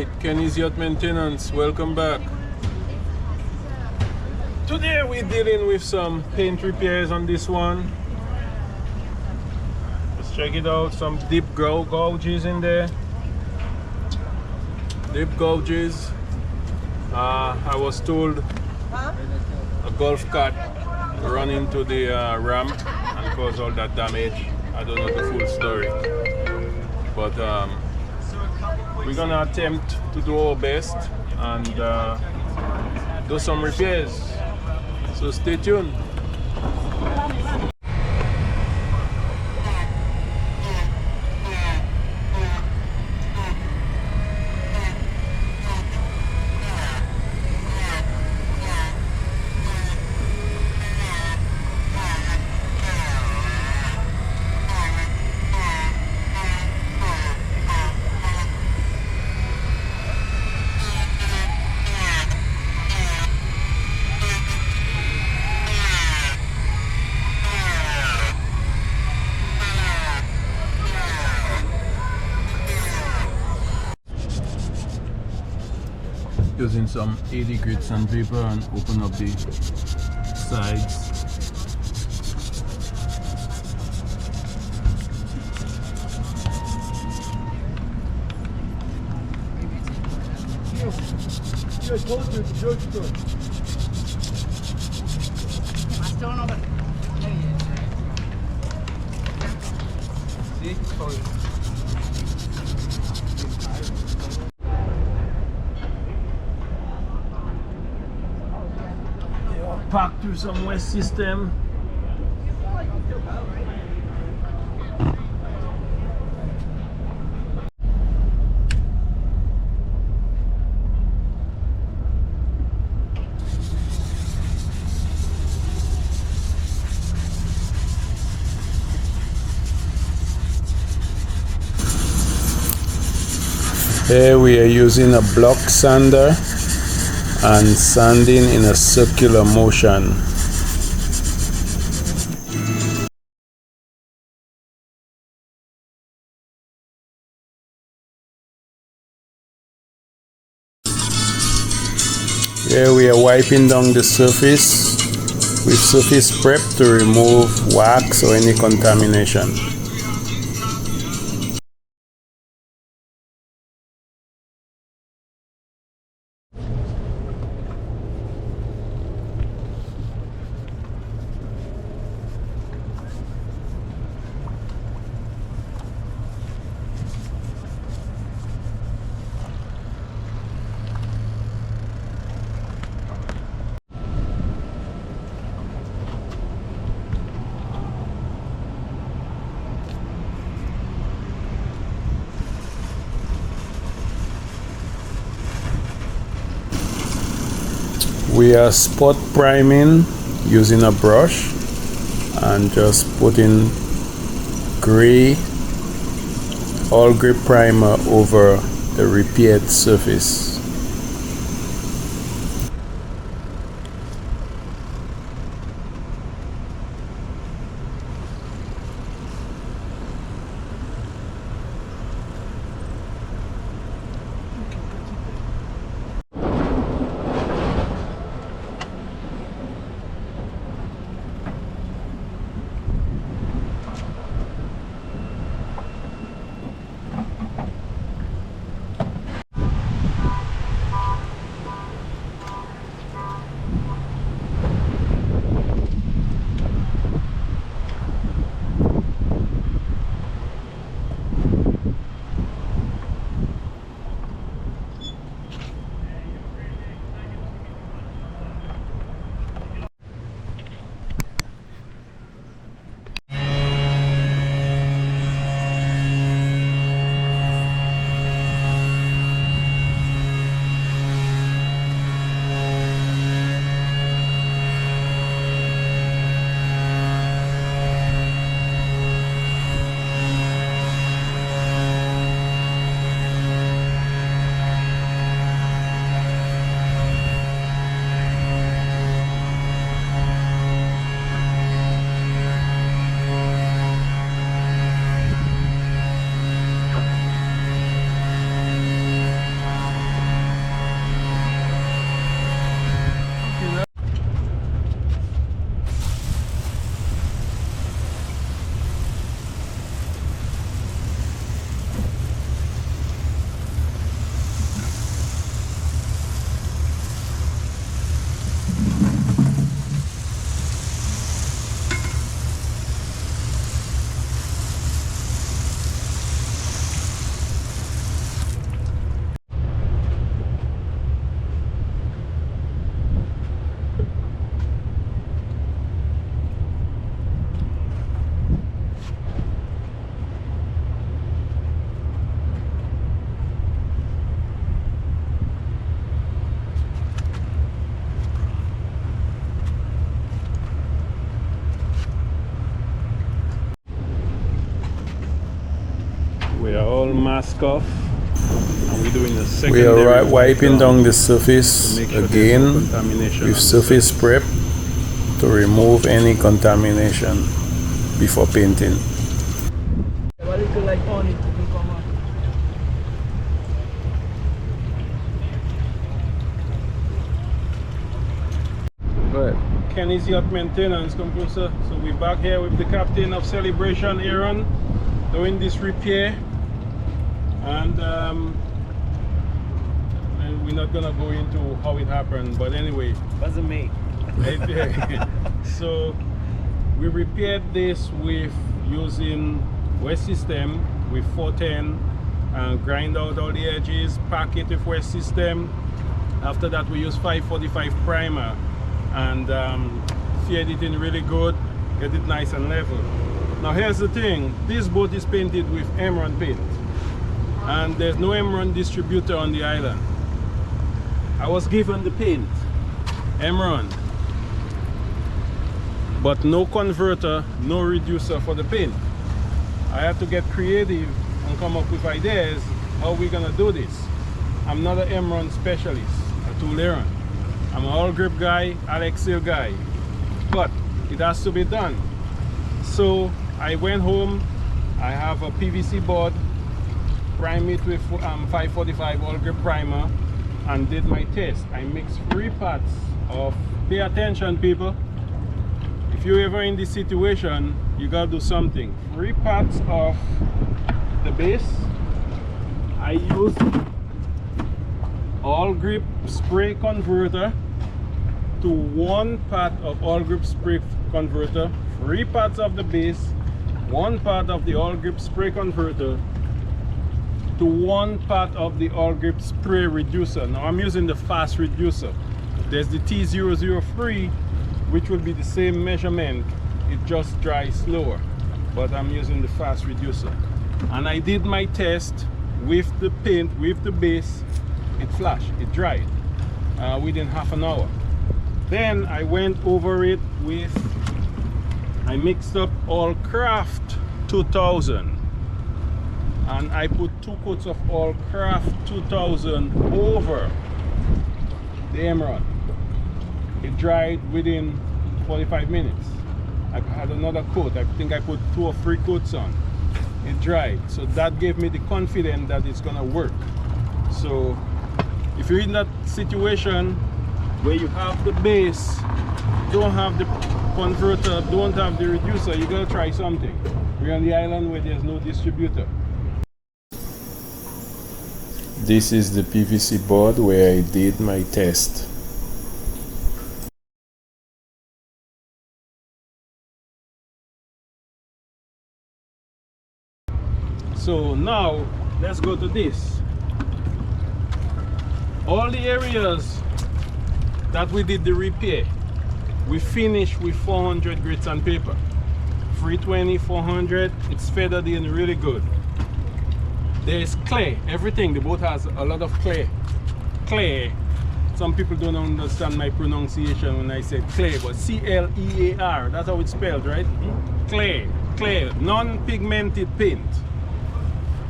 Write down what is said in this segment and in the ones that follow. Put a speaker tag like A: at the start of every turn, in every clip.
A: Alright, Kenny's Yacht Maintenance, welcome back. Today we're dealing with some paint repairs on this one. Let's check it out, some deep gouges in there. Deep gouges. I was told a golf cart ran into the ramp and caused all that damage. I don't know the full story. But we're gonna attempt to do our best and do some repairs. So stay tuned. Using some 80 grit sandpaper and open up the sides.
B: I told you it's drugstore. I still know, but see?
A: Packed through some west system. Here we are using a block sander and sanding in a circular motion. Here we are wiping down the surface with surface prep to remove wax or any contamination. We are spot priming using a brush and just putting gray Awlgrip primer over the repaired surface. all mask off, and we're doing the second.
C: We are wiping down the surface again with surface prep to remove any contamination before painting.
A: Right. Kenny's Yacht Maintenance Compressor. So we're back here with the captain of Celebration, Aaron, doing this repair, and we're not gonna go into how it happened, but anyway,
D: Wasn't me.
A: so we repaired this with using West System with 410 and grind out all the edges, pack it with West System. After that we use 545 primer and fade it in really good, get it nice and level. Now here's the thing, this boat is painted with Imron paint and there's no Imron distributor on the island. I was given the paint, Imron, but no converter, no reducer for the paint. I had to get creative and come up with ideas how we're gonna do this. I'm not an Imron specialist, a tool Aaron. I'm an Awlgrip guy, Alexil guy, but it has to be done. So I went home, I have a PVC board, prime it with 545 Awlgrip primer, and did my test. I mixed 3 parts of, pay attention people, if you're ever in this situation, you gotta do something. 3 parts of the base. I used Awlgrip spray converter to 1 part of Awlgrip spray converter, 3 parts of the base, 1 part of the Awlgrip spray converter to 1 part of the Awlgrip spray reducer. Now I'm using the fast reducer. There's the T003, which will be the same measurement, it just dries slower, but I'm using the fast reducer. And I did my test with the paint, with the base. It flashed, it dried within half an hour. Then I went over it with, I mixed up Allcraft 2000 and I put 2 coats of Allcraft 2000 over the Imron. It dried within 45 minutes. I had another coat, I think I put 2 or 3 coats on. It dried, so that gave me the confidence that it's gonna work. So if you're in that situation where you have the base, don't have the converter, don't have the reducer, you gotta try something. We're on the island where there's no distributor.
C: This is the PVC board where I did my test.
A: So now let's go to this. All the areas that we did the repair, we finished with 400 grit sandpaper. 320, 400, it's feathered in really good. There's clay, everything, the boat has a lot of clay. Clay, some people don't understand my pronunciation when I say clay, but C-L-E-A-R, that's how it's spelled, right? Clay, non-pigmented paint.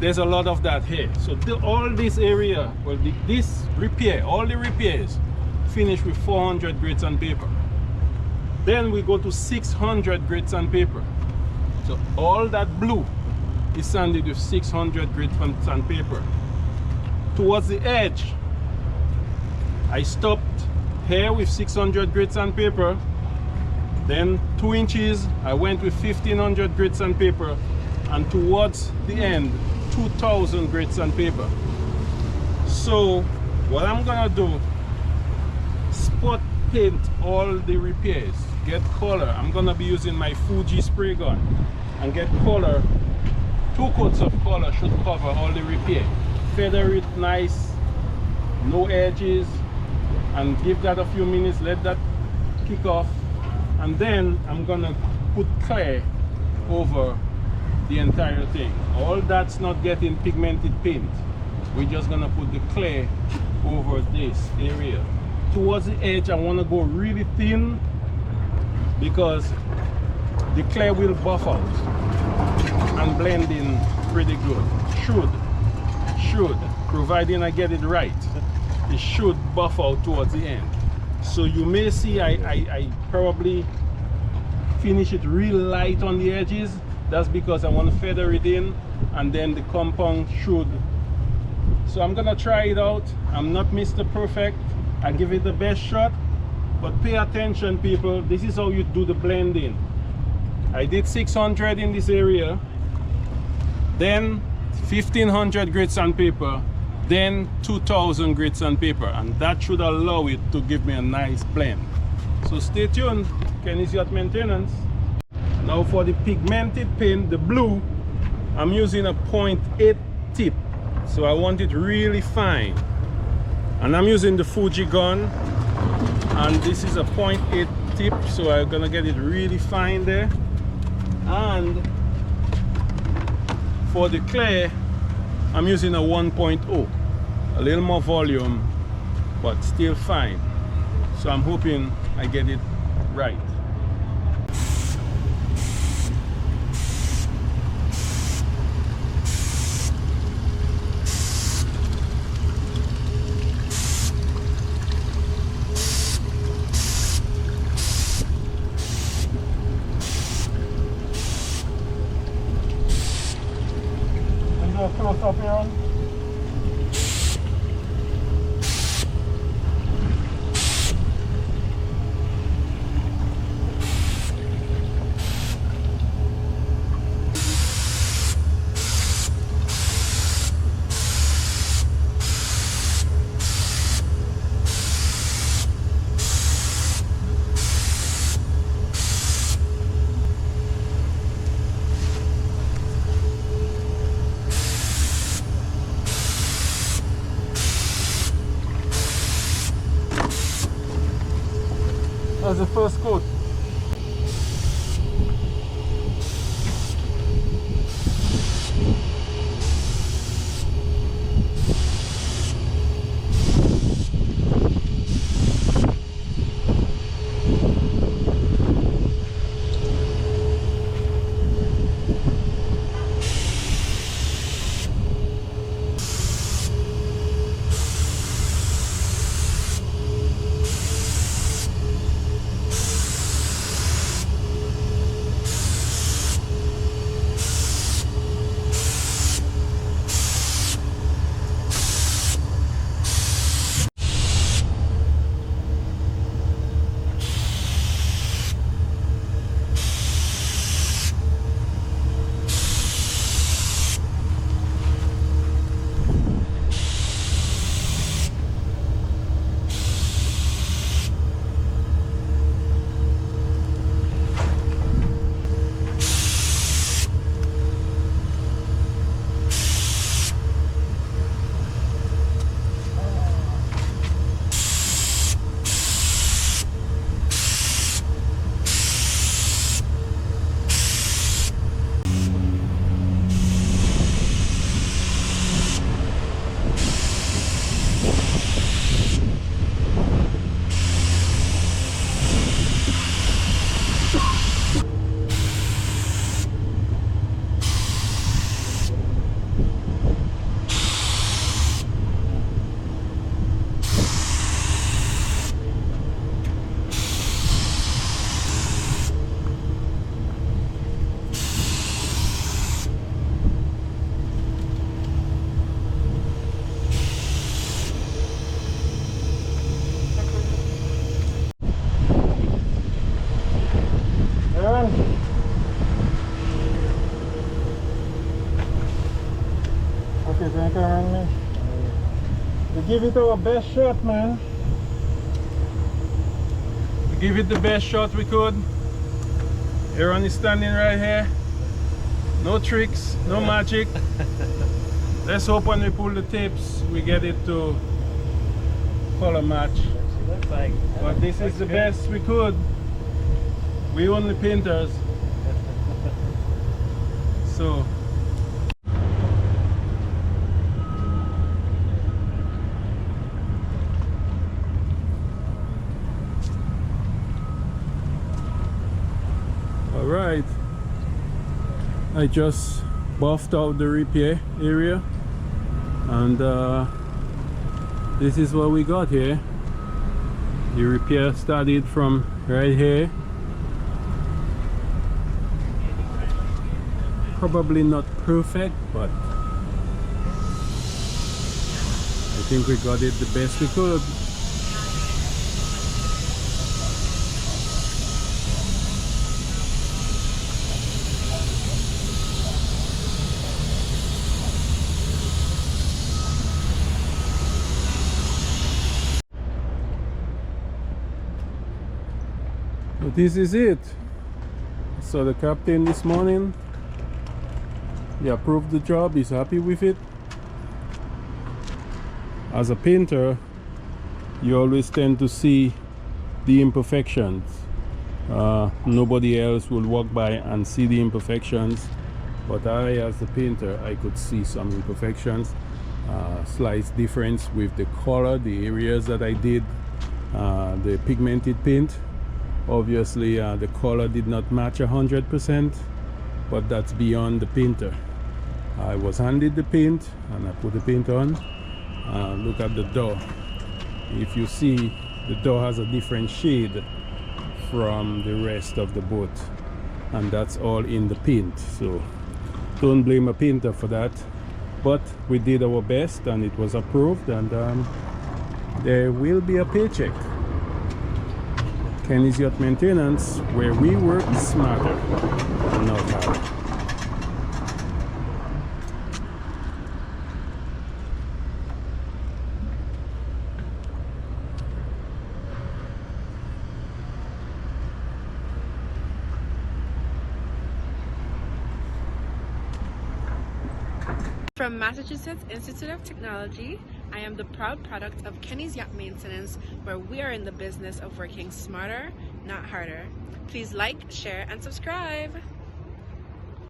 A: There's a lot of that here. So all this area, well, this repair, all the repairs, finished with 400 grit sandpaper. Then we go to 600 grit sandpaper. So all that blue is sanded with 600 grit sandpaper. Towards the edge, I stopped here with 600 grit sandpaper. Then 2 inches, I went with 1500 grit sandpaper, and towards the end, 2000 grit sandpaper. So what I'm gonna do, spot paint all the repairs, get color. I'm gonna be using my Fuji spray gun and get color. 2 coats of color should cover all the repair. Feather it nice, no edges, and give that a few minutes, let that kick off, and then I'm gonna put clay over the entire thing. All that's not getting pigmented paint. We're just gonna put the clay over this area. Towards the edge, I want to go really thin because the clay will buff out and blend in pretty good. Should. should, providing I get it right, it should buff out towards the end. So you may see I probably finish it real light on the edges. That's because I want to feather it in, and then the compound should. So I'm gonna try it out. I'm not Mr. Perfect. I give it the best shot, but pay attention, people. This is how you do the blending. I did 600 in this area, then 1500 grit sandpaper, then 2000 grit sandpaper, and that should allow it to give me a nice blend. So stay tuned. Kenny's Yacht Maintenance. Now for the pigmented paint, the blue, I'm using a 0.8 tip, so I want it really fine, and I'm using the Fuji gun, and this is a 0.8 tip, so I'm gonna get it really fine there. And for the clay, I'm using a 1.0, a little more volume but still fine, so I'm hoping I get it right. Close up here on. That's the first coat. Okay, thank you, man. We give it our best shot, man. We give it the best shot we could. Aaron is standing right here. No tricks, no magic. Let's hope when we pull the tips, we get it to color match.
D: Looks like.
A: But this is the best we could. We only painters. So. Alright. I just buffed out the repair area. And this is what we got here. The repair started from right here. Probably not perfect, but I think we got it the best we could. So this is it. So the captain this morning, he approved the job, he's happy with it. As a painter, you always tend to see the imperfections. Nobody else will walk by and see the imperfections, but I, as the painter, I could see some imperfections. Slight difference with the color, the areas that I did the pigmented paint. Obviously the color did not match 100%, but that's beyond the painter. I was handed the paint and I put the paint on. Look at the door. If you see, the door has a different shade from the rest of the boat, and that's all in the paint. So don't blame a painter for that, but we did our best and it was approved, and there will be a paycheck. Kenny's Yacht Maintenance, where we work smarter and not harder.
D: From Massachusetts Institute of Technology, I am the proud product of Kenny's Yacht Maintenance, where we are in the business of working smarter, not harder. Please like, share, and subscribe.